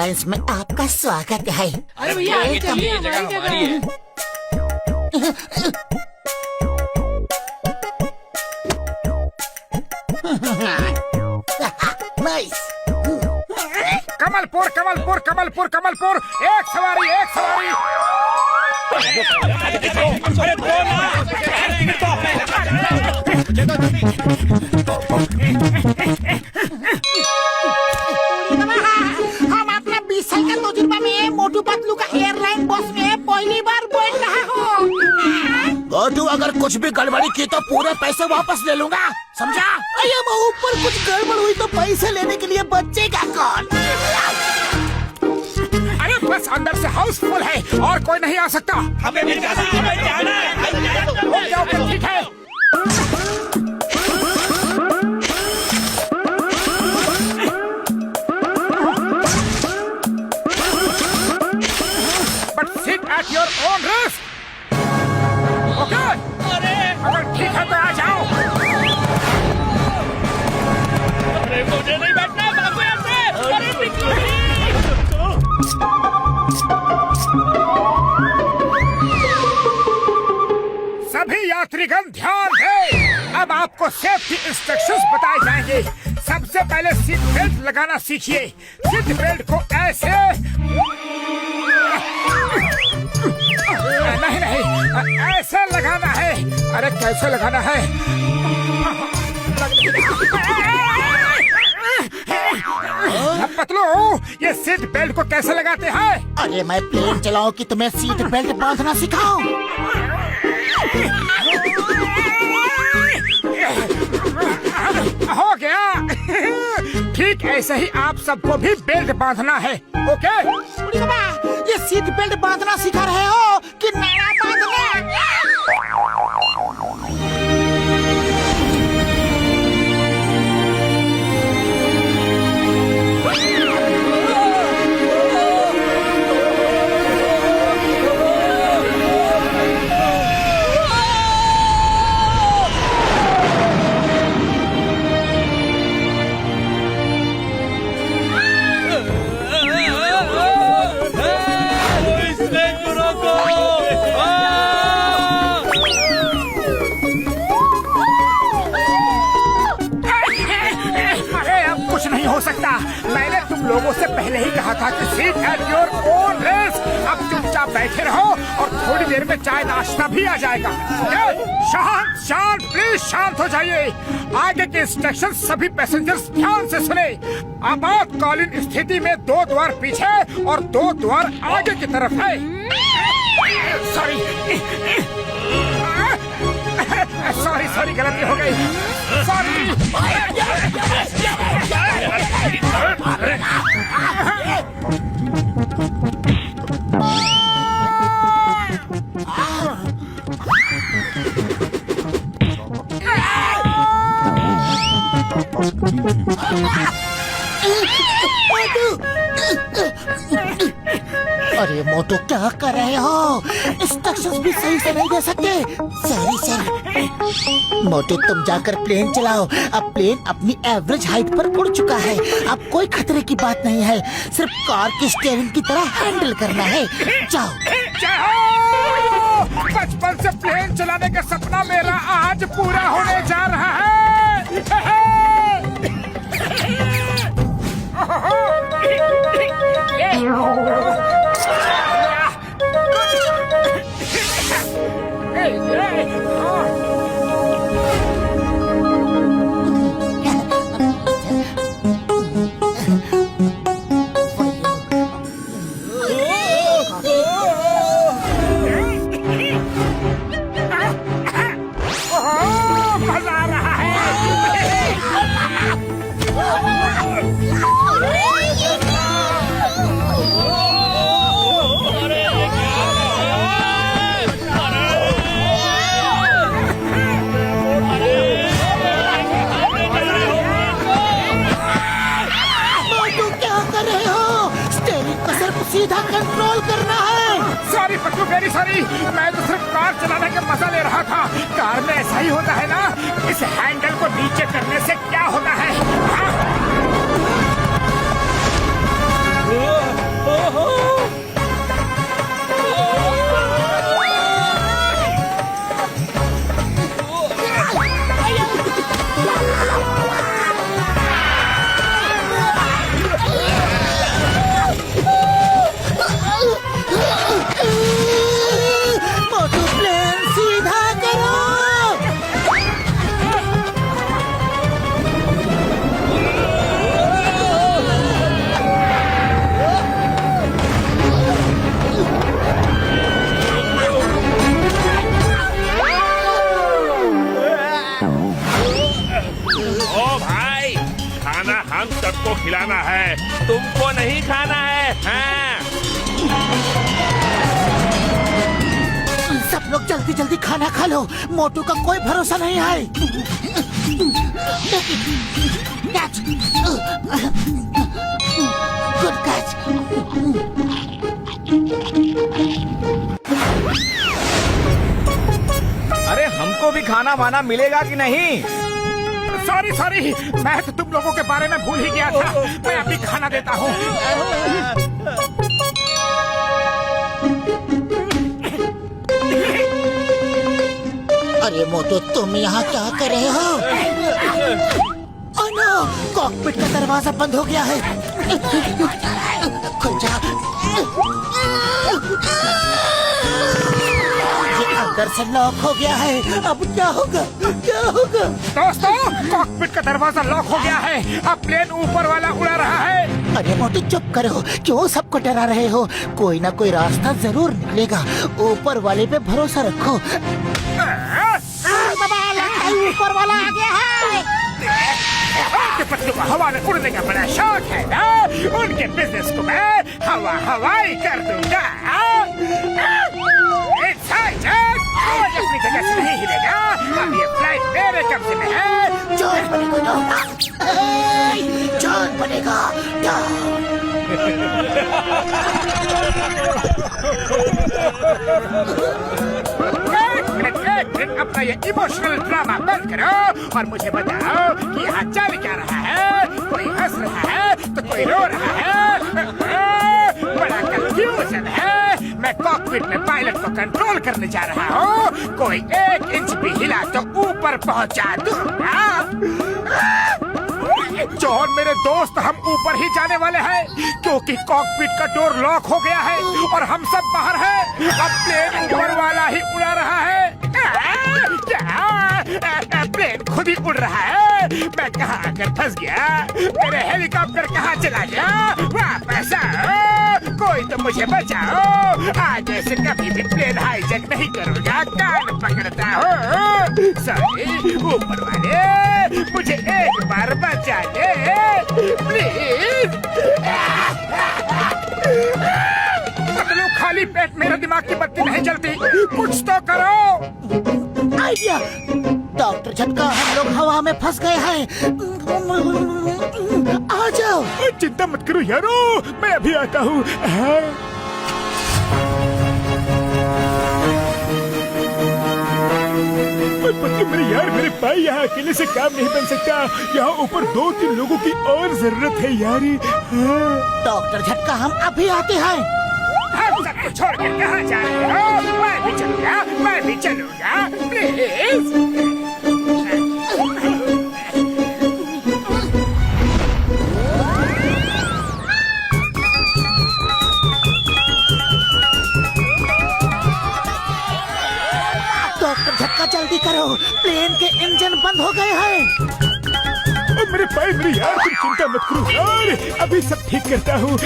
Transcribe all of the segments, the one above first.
Science में आपका स्वागत है। अरे भैया आगे चलिए, हमारी जगह है। नाइस। कमलपुर कमलपुर कमलपुर कमलपुर, एक सवारी एक सवारी। हम अपना 20 साल का तजुर्बा में मोटू पतलू का एयरलाइन बस में पहली बार बोल रहा हूँ। गोटू अगर कुछ भी गड़बड़ी की तो पूरे पैसे वापस ले लूंगा, समझा? अरे बहू पर कुछ गड़बड़ हुई तो पैसे लेने के लिए बचेगा कौन? अरे बस अंदर से हाउसफुल है और कोई नहीं आ सकता। हमें भी जाना है। ओके ठीक है। But sit at your own risk. Okay? अगर ठीक है तो आ जाओ। अरे मुझे नहीं बैठना, भागो यहाँ से। अरे निकलो। सभी यात्रीगण ध्यान दें। अब आपको सेफ्टी इंस्ट्रक्शंस बताए जाएंगे। सबसे पहले सीट बेल्ट लगाना सीखिए। सीट बेल्ट को ऐसे नहीं ऐसे लगाना है। अरे कैसे लगाना है? पतलू, ये सीट बेल्ट को कैसे लगाते हैं? अरे मैं प्लेन चलाऊं कि तुम्हें सीट बेल्ट बांधना सिखाऊं? हो गया। ठीक ऐसे ही आप सबको भी बेल्ट बांधना है। ओके? ये सीट बेल्ट बांधना सिखा रहे हो कि नया बांधना? सकता। मैंने तुम लोगों से पहले ही कहा था कि seat at your own risk. अब चुपचाप बैठे रहो और थोड़ी देर में चाय नाश्ता भी आ जाएगा। शांत शांत, प्लीज शांत हो जाइए। आगे के इंस्ट्रक्शन सभी पैसेंजर्स ध्यान से सुने। आपातकालीन स्थिति में 2 द्वार पीछे और 2 द्वार आगे की तरफ है। सॉरी गलती हो गई। अरे मोटू क्या कर रहे हो? इंस्ट्रक्शंस भी सही से नहीं दे सकते। सॉरी। मोटू तुम जाकर प्लेन चलाओ। अब प्लेन अपनी एवरेज हाइट पर उड़ चुका है। अब कोई खतरे की बात नहीं है। सिर्फ कार की स्टीयरिंग की तरह हैंडल करना है। जाओ। बचपन से प्लेन चलाने का सपना मेरा आज पूरा होने जा रहा है। मजा आ रहा है। सीधा कंट्रोल करना है। Sorry Pattu, very sorry. मैं तो सिर्फ कार चलाने का मजा ले रहा था। कार में ऐसा ही होता है ना, इस हैंडल को नीचे करने से क्या होता है? हाँ? खिलाना है, तुमको नहीं खाना है। हाँ। सब लोग जल्दी जल्दी खाना खा लो, मोटू का कोई भरोसा नहीं है। Catch, good catch. अरे हमको भी खाना वाना मिलेगा कि नहीं? सॉरी सॉरी, मैं तो तुम लोगों के बारे में भूल ही गया था। मैं अभी खाना देता हूँ। अरे मोटू, तुम यहाँ क्या कर रहे हो? ओह नो, कॉकपिट का दरवाजा बंद हो गया है। खुल जा। ये अंदर से लॉक हो गया है। अब क्या होगा? क्या होगा? दोस्तों, कॉकपिट का दरवाजा लॉक हो गया है। अब प्लेन ऊपर वाला उड़ा रहा है। अरे मोटू चुप करो, क्यों सबको डरा रहे हो? कोई ना कोई रास्ता जरूर निकलेगा। ऊपर वाले पे भरोसा रखो। ऊपर वाला आ गया है। उनके पत्तों को हवा में उड़ने का बड़ा शौक है ना? उनके बिजनेस को मैं हवाई कर दूंगा। आज अपनी जगह से नहीं हिलेगा। अब ये फ्लाइट मेरे कब्जे में है। चोर बनेगा, चोर बनेगा। एक मिनट, अपना ये इमोशनल ड्रामा बंद करो और मुझे बताओ कि यहाँ चल क्या रहा है। कोई हंस रहा है तो कोई रो रहा है। बड़ा कंफ्यूजन है। मैं कॉकपिट में पायलट को कंट्रोल करने जा रहा हूँ। कोई 1 इंच भी हिला तो ऊपर पहुँचा दूंगा। जॉन मेरे दोस्त, हम ऊपर ही जाने वाले हैं क्योंकि कॉकपिट का डोर लॉक हो गया है और हम सब बाहर हैं। अब प्लेन ऊपर वाला ही उड़ा रहा है। क्या? प्लेन खुद ही उड़ रहा है। मैं कहाँ आकर फंस गया? मेरे हेलीकॉप्टर कहाँ चला गया? वापस आओ, कोई तो मुझे बचाओ। आज ऐसे कभी भी प्लेन हाईजैक नहीं करूँगा। कान पकड़ता हूँ। सॉरी ऊपर वाले, मुझे एक बार बचा दे प्लीज। पतलू, खाली पेट मेरे दिमाग की बत्ती नहीं जलती। कुछ तो करो। आइडिया। डॉक्टर झटका, हम लोग हवा में फंस गए हैं। आ जाओ। चिंता मत करो यारो, मैं अभी आता हूँ। पत्नी मेरे यार, मेरे भाई यहाँ अकेले से काम नहीं बन सकता। यहाँ ऊपर 2-3 लोगों की और जरूरत है यारी। डॉक्टर झटका, हम अभी आते हैं। हम सबको छोड़कर कहाँ जा रहे हो? मैं भी चलूँगा, मैं भी चलूँगा, प्लीज। डॉक्टर झटका, जल्दी करो, प्लेन के इंजन बंद हो गए हैं। मेरे भाई, मेरे यार, तुम चिंता मत करो यार, अभी सब ठीक करता हूँ।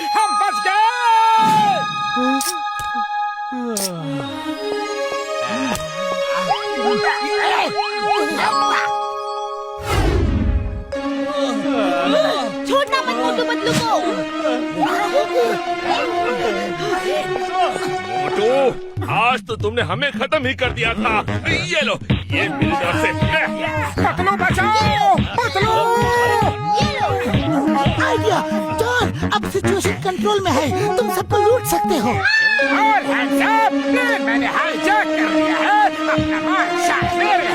हम बच गए। छोड़ना मत मोटू पतलू को। मोटू, आज तो तुमने हमें खत्म ही कर दिया था। ये लो, ये मेरी तरफ से। पतलू बचाओ, पतलू। आइडिया। जॉन, अब सिचुएशन कंट्रोल में है, तुम सबको लूट सकते हो। और हैंड्स अप, मैंने हाईजैक कर लिया है। अपना मान शान मेरे